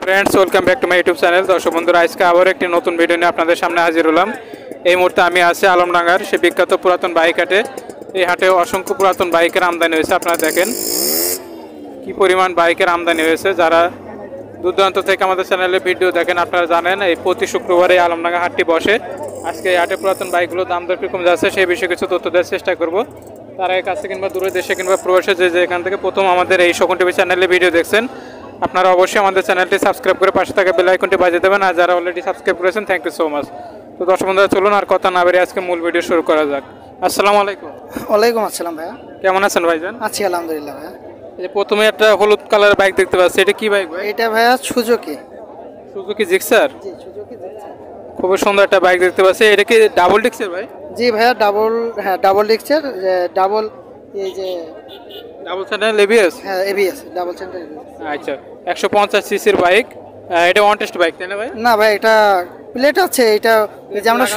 Friends, welcome back to my YouTube channel. দর্শক বন্ধুরা, আজকে আবার একটি নতুন ভিডিও নিয়ে আপনাদের সামনে হাজির হলাম। এই মুহূর্তে আমি আছি আলমডাঙ্গার সে বিখ্যাত পুরাতন বাইক হাটে। এই হাটে অসংখ্য পুরাতন বাইকের আমদানি হয়েছে। আপনারা দেখেন কি পরিমাণ বাইকের আমদানি হয়েছে। যারা দূর দূরান্ত থেকে আমাদের চ্যানেলে ভিডিও দেখেন আপনারা জানেন এই প্রতি শুক্রবারে এই আলমডাঙ্গা হাটটি বসে। আজকে এই হাটে পুরাতন বাইকগুলোর দাম দর কীরকম যাচ্ছে সেই বিষয়ে কিছু তথ্য দেওয়ার চেষ্টা করব। তারা এই কাছে কিংবা দূরে দেশে কিংবা প্রবাসে যে এখান থেকে প্রথম আমাদের এই শকুন টিভি চ্যানেলে ভিডিও দেখছেন, আপনারা অবশ্যই আমাদের চ্যানেলটি সাবস্ক্রাইব করে পাশে থাকা বেল আইকনটি বাজিয়ে দেবেন। আর যারা অলরেডি সাবস্ক্রাইব করেছেন, থ্যাংক ইউ সো মাচ। তো দর্শক বন্ধুরা, চলুন আর কথা না বেরিয়ে আজকে মূল ভিডিও শুরু করা যাক। আসসালামু আলাইকুম। ওয়ালাইকুম আসসালাম ভাইয়া। কেমন আছেন ভাইজান? আছি আলহামদুলিল্লাহ ভাইয়া। এই প্রথমে একটা হলুদ কালারের বাইক দেখতে পাচ্ছি, এটা কি বাইক ভাই? এটা ভাইয়া সুজুকি। Suzuki Gixxer. জি, সুজুকি জিক্সার। খুব সুন্দর একটা বাইক দেখতে পাচ্ছি। এটা কি ডাবল ডিস্কের ভাই? জি ভাইয়া, ডাবল ডিস্কের, ডাবল এই যে ডাবল চ্যানেল এবিএস। হ্যাঁ, এবিএস ডাবল সেন্টার এবিএস। আচ্ছা, 150 সিসির বাইক। এটা ওয়ান টেস্ট বাইক তাই না ভাই? না ভাই, এটা প্লেট আছে। এটা এই যে আমরা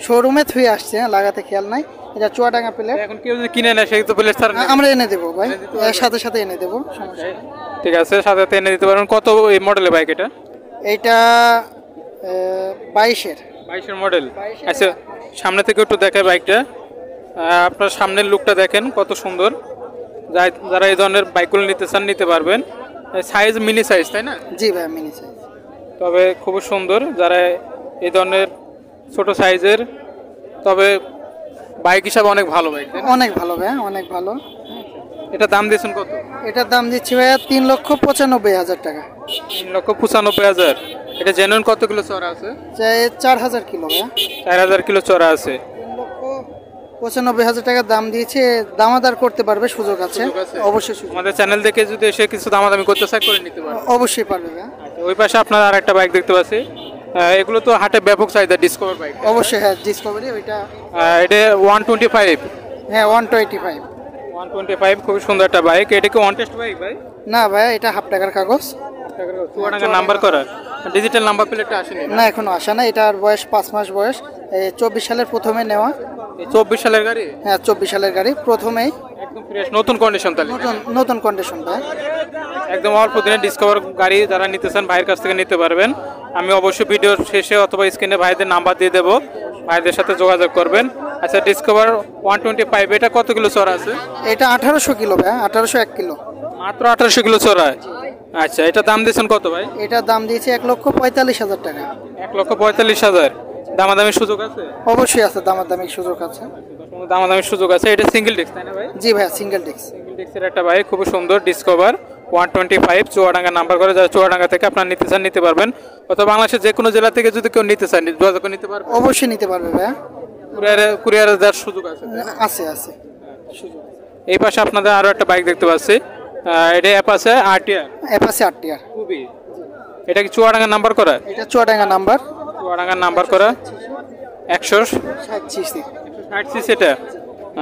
শোরুমে থুয়ে আসছে, লাগাতে খেয়াল নাই। এটা চুয়াডাঙ্গা প্লেট। এখন কেউ যদি কিনে নেয় সেই তো প্লেট ছাড়া আমরা এনে দেবো ভাই, এর সাথে সাথে এনে দেবো, সমস্যা নেই। ঠিক আছে, সাথে সাথে এনে দিতে পারবেন। কত এই মডেলের বাইক এটা? এইটা 22-এর মডেল। আচ্ছা, সামনে থেকে একটু দেখায় বাইকটা। আপনার সামনের লুকটা দেখেন কত সুন্দর। যারা এই ধরনের বাইকগুলো নিতে চান নিতে পারবেন। সাইজ মিনি সাইজ তাই না? জি ভাই, মিনি সাইজ। তবে খুব সুন্দর যারা এই ধরনের ছোট সাইজের, তবে বাইক হিসাবে অনেক ভালো বাইক। অনেক ভালো ভাইয়া, অনেক ভালো। এটা দাম দিয়েছেন কত? এটার দাম দিচ্ছি ভাইয়া 3,95,000 টাকা। 3,95,000। এটা জেনুইন কত কিলো চড়া আছে? 4,000 কিলো ভাইয়া। 4,000 কিলো চড়া আছে। 3,95,000 টাকা দাম দিয়েছে। দামাদার করতে পারবে, সুযোগ আছে অবশ্যই। আমাদের চ্যানেল দেখে যদি এসে কিছু দামাদামি করতে চায় করে নিতে পারবে। অবশ্যই পারবে ভাইয়া। ওই পাশে আপনার আর একটা বাইক দেখতে পাচ্ছি। এগুলো তো হাটে ব্যাপক চাহিদা, ডিসকভার বাইক। অবশ্যই, হ্যাঁ, ডিসকভারি। ওইটা এটা 125। হ্যাঁ, 125। 125 খুব সুন্দর একটা বাইক। এটা কি ওয়ান টেস্ট বাইক ভাই? না ভাইয়া, এটা হাফ টাকার কাগজ। চুয়াডাঙ্গা নাম্বার করা, ডিজিটাল নাম্বার প্লেটটা আসেনি না, এখনো আসে না। এটার বয়স 5 মাস বয়স। 24 সালের প্রথমে নেওয়া। 24 সালের গাড়ি? হ্যাঁ, 24 সালের গাড়ি, প্রথমেই একদম ফ্রেশ, নতুন কন্ডিশন। তাহলে নতুন কন্ডিশন ভাই, একদম অল্প দিনে ডিসকভার গাড়ি যারা নিতে চান ভাইয়ের কাছ থেকে নিতে পারবেন। আমি অবশ্যই ভিডিওর শেষে অথবা স্ক্রিনে ভাইদের নাম্বার দিয়ে দেবো, ভাইদের সাথে যোগাযোগ করবেন। আচ্ছা, ডিসকভার 125 এটা কত কিলো চড়া আছে? এটা 1800 কিলো ভাই, 1801 কিলো। মাত্র 1800 কিলো চড়া। আচ্ছা, এটা দাম দিয়েছেন কত ভাই? এটার দাম দিয়েছে 1,45,000 টাকা। 1,45,000। দামাদামির সুযোগ আছে? অবশ্যই আছে, দামাদামির সুযোগ আছে। দামাদামির সুযোগ আছে। এটা সিঙ্গেল ডিস্ক তাই না ভাই? জি ভাইয়া, সিঙ্গেল ডিস্ক। সিঙ্গেল ডিস্কের একটা বাইক, খুব সুন্দর ডিসকভার 125, চুয়াডাঙ্গা নাম্বার করে। যারা চুয়াডাঙ্গা থেকে আপনারা নিতে চান নিতে পারবেন, অথবা বাংলাদেশের যে কোনো জেলা থেকে যদি কেউ নিতে চান যোগাযোগ নিতে পারবে। অবশ্যই নিতে পারবে ভাইয়া। কুরিয়ারে দেওয়ার সুযোগ আছে? আছে আছে। এই পাশে আপনাদের আরো একটা বাইক দেখতে পাচ্ছি। এটা অ্যাপাচে আরটিআর। Apache RTR. খুবই। এটা কি চুয়াডাঙ্গা নাম্বার করা? এটা চুয়াডাঙ্গা নাম্বার। চুয়াডাঙ্গা নাম্বার করা 160 সিসি। 60 সিসি এটা।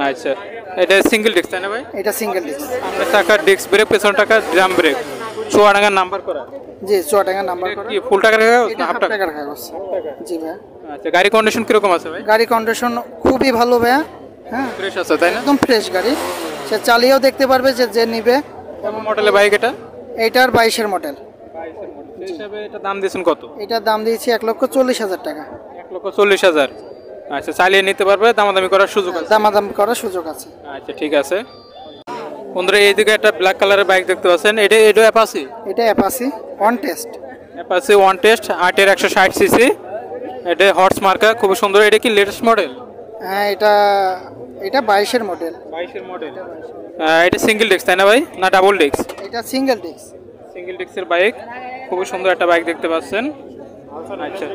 আচ্ছা, এটা সিঙ্গেল ডিস্ক তাই না ভাই? এটা সিঙ্গেল ডিস্ক। সামনে টাকা ডিস্ক ব্রেক, পেছন টাকা ড্রাম ব্রেক। চুয়াডাঙ্গা নাম্বার করা? জি, চুয়াডাঙ্গা নাম্বার করা। কি ফুল টাকার কাগজ না হাফ টাকার কাগজ? জি ভাই। আচ্ছা, গাড়ি কন্ডিশন কিরকম আছে ভাই? গাড়ি কন্ডিশন খুবই ভালো ভাইয়া। হ্যাঁ, ফ্রেশ আছে তাই না? একদম ফ্রেশ গাড়ি। সে চালিয়েও দেখতে পারবে যে নিবে। কেমন মডেলের বাইক এটা? এইটার 22-এর মডেল। 22-এর মডেল হিসাবে এটা দাম দিয়েছেন কত? এটার দাম দিয়েছি 1,40,000 টাকা। 1,40,000। আচ্ছা, চালিয়ে নিতে পারবে, দামাদামি করার সুযোগ আছে? দামাদামি করার সুযোগ আছে। আচ্ছা, ঠিক আছে। বন্ধুরা, এইদিকে একটা ব্ল্যাক কালারের বাইক দেখতে পাচ্ছেন। এটা অ্যাপাচি? এটা Apache one test. Apache one test 8-এর 160 সিসি। এটা হর্স মার্কা, খুব সুন্দর। এটা কি লেটেস্ট মডেল? হ্যাঁ, এটা 22-এর মডেল। 22-এর মডেল। এটা সিঙ্গেল ডিস্ক তাই না ভাই, না ডাবল ডিস্ক? এটা সিঙ্গেল ডিস্ক। সিঙ্গেল ডিস্কের বাইক, খুব সুন্দর একটা বাইক দেখতে পাচ্ছেন। আচ্ছা,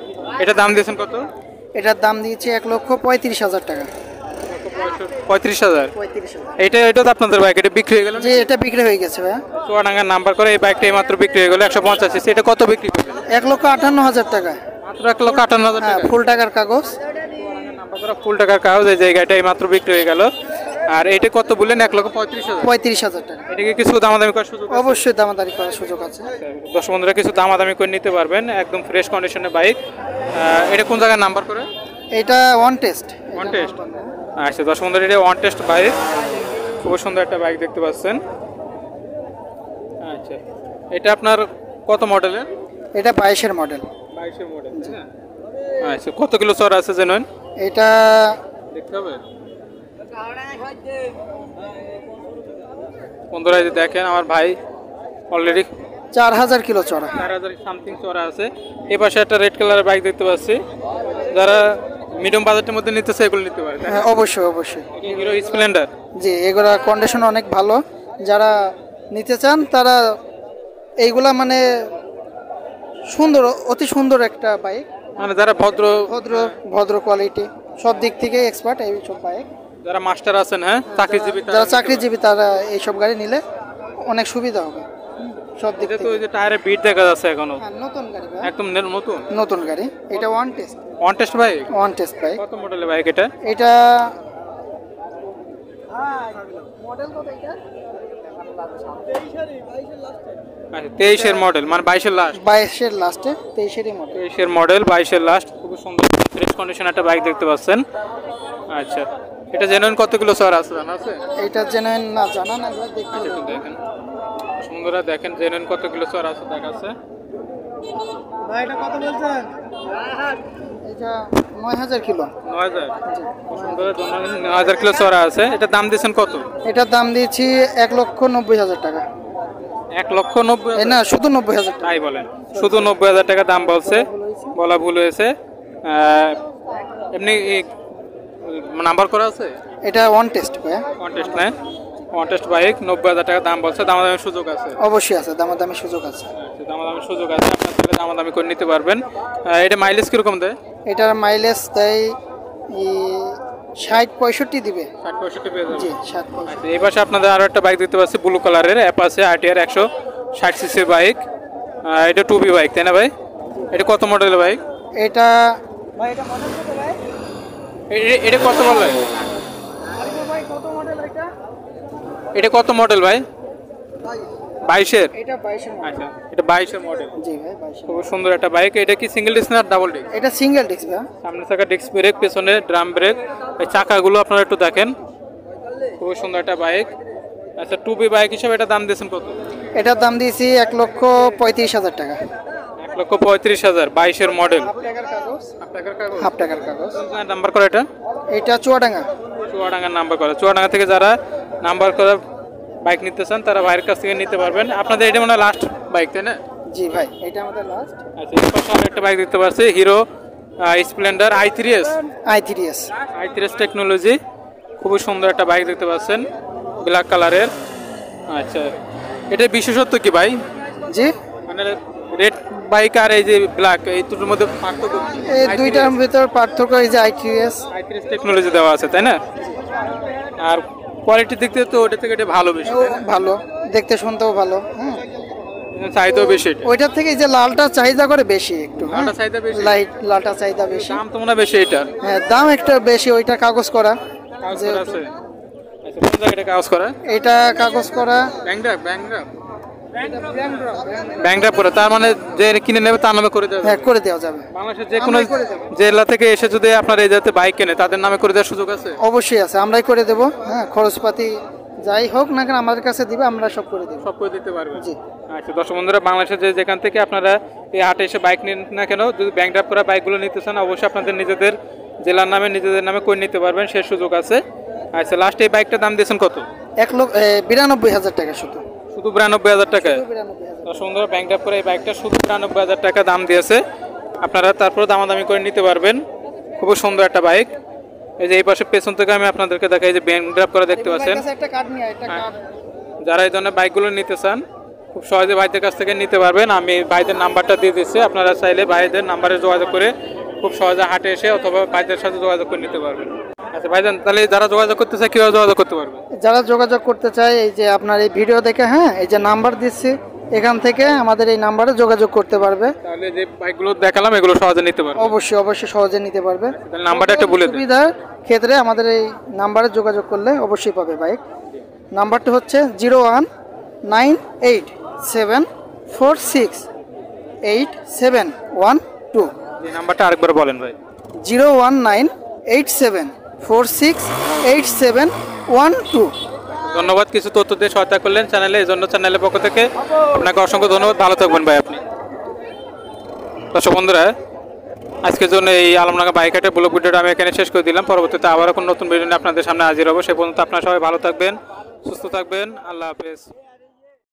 এটা দাম দিয়েছেন কত? এটার দাম দিয়েছি 1,35,000 টাকা। 35,000। এটা তো আপনাদের বাইক, এটা বিক্রি হয়ে গেল? যে এটা বিক্রি হয়ে গেছে ভাইয়া। চুয়াডাঙ্গার নাম্বার করে এই বাইকটা এইমাত্র বিক্রি হয়ে গেল 150 সিসি। এটা কত বিক্রি করবেন? 1,58,000 টাকা। মাত্র 1,58,000 টাকা? ফুল টাকার কাগজ। নাম্বার করা ফুল টাকার কাগজ। এই জায়গাটা এইমাত্র বিক্রি হয়ে গেল। আর এটা কত বললেন? 1,35,000। 35,000 টাকা। এটাকে কিছু দামাদামি করার সুযোগ? অবশ্যই দামাদামি করার সুযোগ আছে। দর্শক বন্ধুরা, কিছু দামাদামি করে নিতে পারবেন। একদম ফ্রেশ কন্ডিশনের বাইক। এটা কোন জায়গায় নাম্বার করে? এটা ওয়ান টেস্ট। One test. আচ্ছা, দর্শক বন্ধুরা, এটা ওয়ান টেস্ট বাইক, খুব সুন্দর একটা বাইক দেখতে পাচ্ছেন। আচ্ছা, এটা আপনার কত মডেলের? এটা 22-এর মডেল। 22-এর মডেল, তাই না? আচ্ছা, কত কিলো চড়া আছে জেনুইন? এটা দেখতে হবে। বন্ধুরা এই যে দেখেন আমার ভাই অলরেডি 4000 কিলো চড়া। 4000 সামথিং চড়া আছে। এই পাশে একটা রেড কালারের বাইক দেখতে পাচ্ছি, যারা মিডিয়াম বাজেটের মধ্যে নিতে চায় এগুলো নিতে পারে, তাই না? হ্যাঁ, অবশ্যই অবশ্যই। Hero Splendor. জি, এগুলা কন্ডিশন অনেক ভালো। যারা নিতে চান তারা এইগুলা মানে সুন্দর, অতি সুন্দর একটা বাইক, মানে যারা ভদ্র ভদ্র ভদ্র কোয়ালিটি, সব দিক থেকে এক্সপার্ট এই সব বাইক। যারা মাস্টার আছেন, হ্যাঁ চাকরিজীবী, যারা চাকরিজীবী তারা এইসব গাড়ি নিলে অনেক সুবিধা হবে সব দিক এটা তো থেকে। ওই যে টায়ারে বিট দেখা যাচ্ছে এখনো, হ্যাঁ, নতুন গাড়ি ভাই, একদম নতুন নতুন গাড়ি। এটা one test bike. One test bike. কত মডেলের বাইক এটা? এটা মডেল কত এটা? আচ্ছা, 23-এর মডেল, মানে 22-এর লাস্ট। 22-এর লাস্টে 23-এরই মডেল। 23-এর মডেল, 22-এর লাস্ট। খুব সুন্দর ফ্রেশ কন্ডিশন একটা বাইক দেখতে পাচ্ছেন। আচ্ছা, এটা জেনুইন কত কিলো চড়া আছে জানা আছে? এটা জেনুইন না, জানা না, এবার দেখতে আচ্ছা, হবে। একটু দেখেন সুন্দররা, দেখেন জেনুইন কত কিলো চড়া আছে দেখাচ্ছে। ভাই এটা কত বলছেন? এটা 9000 কিলো। 9000। সুন্দর, 9000 কিলো চড়া আছে। এটা দাম দিয়েছেন কত? এটার দাম দিয়েছি 1,90,000 টাকা। 1,90,000? না, শুধু 90,000 টাকা। তাই বলেন, শুধু 90,000 টাকা দাম বলছে, বলা ভুল হয়েছে। এমনি নাম্বার করা আছে? এটা ওয়ান টেস্ট ভাই। কন্টেস্ট নেয়, কন্টেস্ট বাইক, 90,000 টাকা দাম বলছে। দামাদামির সুযোগ আছে? অবশ্যই আছে, দামাদামি সুযোগ আছে। আচ্ছা, দামাদামির সুযোগ আছে, আপনার তাহলে দামাদামি করে নিতে পারবেন। এটা মাইলেজ কিরকম দেয়? এটার মাইলেজ দেয় 60-65 দিবে। 60-65 পেয়ে যাবেন। জি, 60-65। আচ্ছা, এই পাশে আপনাদের আরো একটা বাইক দেখতে পাচ্ছি, ব্লু কালারের অ্যাপাচি RTR 160 সিসি বাইক। এটা 2B বাইক, তাই না ভাই? এটা কত মডেলের বাইক? এটা ভাই এটা মডেল কত ভাই? এটা কত বলে? ভাই কত মডেল এটা? এটা কত মডেল ভাই? 22-এর? এটা 22-এর মডেল। আচ্ছা, এটা 22-এর মডেল। জি ভাই, 22-এর। খুব সুন্দর একটা বাইক। এটা কি সিঙ্গেল ডিস্ক না ডাবল ডিস্ক? এটা সিঙ্গেল ডিস্ক ভাই। সামনে চাকা ডিস্ক ব্রেক, পেছনে ড্রাম ব্রেক। এই চাকাগুলো আপনারা একটু দেখেন, খুব সুন্দর একটা বাইক। আচ্ছা, 2B বাইক হিসেবে এটা দাম দিয়েছেন কত? এটার দাম দিয়েছি 1,35,000 টাকা। 1,35,000, 22-এর মডেল। হাফ টাকার কাগজ। হাফ টাকার কাগজ। নাম্বার করা এটা? এটা চুয়াডাঙ্গা। চুয়াডাঙ্গার নাম্বার করা। চুয়াডাঙ্গা থেকে যারা নাম্বার করা বাইক নিতে চান তারা ভাইয়ের কাছ থেকে নিতে পারবেন। আপনাদের এটা মনে হয় লাস্ট বাইক, তাই না? জি ভাই, এটা আমাদের লাস্ট। আচ্ছা, এই পাশে আমরা একটা বাইক দেখতে পাচ্ছি, hero Splendor i3s। i3s technology, খুবই সুন্দর একটা বাইক দেখতে পাচ্ছেন, ব্ল্যাক কালারের। আচ্ছা, এটার বিশেষত্ব কি ভাই? জি, মানে রেড বাইক আর এই যে ব্ল্যাক, এই দুটোর মধ্যে পার্থক্য কি? এই দুইটার ভিতর পার্থক্য এই যে i3s টেকনোলজি দেওয়া আছে, তাই না? আর কোয়ালিটির দিক থেকে তো ওটা থেকে এটা ভালো, বেশি ভালো, দেখতে শুনতেও ভালো। হ্যাঁ, চাহিদাও বেশি। ওইটার থেকে এই যে লালটা চাহিদা করে বেশি একটু। লালটা চাহিদা বেশি? লালটা চাহিদা বেশি। দাম তো মনে হয় বেশি এটার। হ্যাঁ, দাম একটা বেশি। ওইটা কাগজ করা। কাগজ করা আছে? আচ্ছা, কোন জায়গাটা কাগজ করা? এটা কাগজ করা ব্যাংক করে, তার মানে যে কিনে নেবে তার নামে করে দেবে? হ্যাঁ, করে দেওয়া যাবে। বাংলাদেশের যে কোনো জেলা থেকে এসে যদি আপনার এই জাতে বাইক কেনে তাদের নামে করে দেওয়ার সুযোগ আছে? অবশ্যই আছে, আমরাই করে দেব। হ্যাঁ, খরচপাতি যাই হোক না কেন আমাদের কাছে দিবে, আমরা সব করে দেব। সব করে দিতে পারবেন? জি। আচ্ছা, দর্শক বন্ধুরা, বাংলাদেশের যে যেখান থেকে আপনারা এই হাটে এসে বাইক নিন না কেন, যদি ব্যাংক ড্রাফট করা বাইকগুলো নিতে চান অবশ্যই আপনাদের নিজেদের জেলার নামে নিজেদের নামে করে নিতে পারবেন, সে সুযোগ আছে। আচ্ছা, লাস্ট এই বাইকটার দাম দিয়েছেন কত? 1,92,000 টাকা। শুধু 92,000 টাকায়? 92,000। দর্শক বন্ধুরা, ব্যাংক ড্রাফট করে এই বাইকটা শুধু 92,000 টাকা দাম দিয়েছে। আপনারা তারপরে দামাদামি করে নিতে পারবেন। খুব সুন্দর একটা বাইক। এই যে এই পাশে পেছন থেকে আমি আপনাদেরকে দেখাই, যে ব্যাংক ড্রাফট করা দেখতে পাচ্ছেন। একটা কার্ড নিয়ে, একটা কার্ড। যারা এই ধরনের বাইকগুলো নিতে চান খুব সহজে ভাইদের কাছ থেকে নিতে পারবেন। আমি ভাইদের নাম্বারটা দিয়ে দিচ্ছি, আপনারা চাইলে ভাইদের নাম্বারে যোগাযোগ করে খুব সহজে হাটে এসে অথবা ভাইদের সাথে যোগাযোগ করে নিতে পারবেন। আচ্ছা ভাইজান, তাহলে যারা যোগাযোগ করতে চায় কীভাবে যোগাযোগ করতে পারবে? যারা যোগাযোগ করতে চায় এই যে আপনার এই ভিডিও দেখে, হ্যাঁ, এই যে নাম্বার দিচ্ছি, এখান থেকে আমাদের এই নাম্বারে যোগাযোগ করতে পারবে। তাহলে যে বাইকগুলো দেখালাম এগুলো সহজে নিতে পারবে? অবশ্যই অবশ্যই সহজে নিতে পারবে। তাহলে নাম্বারটা একটু বলে দিন। সুবিধার ক্ষেত্রে আমাদের এই নাম্বারে যোগাযোগ করলে অবশ্যই পাবে বাইক। নাম্বারটা হচ্ছে 01987468712। এই নাম্বারটা আরেকবার বলেন ভাই। 01987468712। ধন্যবাদ, কিছু তথ্য দিয়ে সহায়তা করলেন চ্যানেলে, এই জন্য চ্যানেলের পক্ষ থেকে আপনাকে অসংখ্য ধন্যবাদ। ভালো থাকবেন ভাই আপনি। দর্শক বন্ধুরা, আজকের জন্য এই আলমডাঙ্গা বাইক হাটে ব্লগ ভিডিওটা আমি এখানে শেষ করে দিলাম। পরবর্তীতে আবারও কোনো নতুন ভিডিও নিয়ে আপনাদের সামনে হাজির হবো। সে পর্যন্ত আপনারা সবাই ভালো থাকবেন, সুস্থ থাকবেন। আল্লাহ হাফেজ।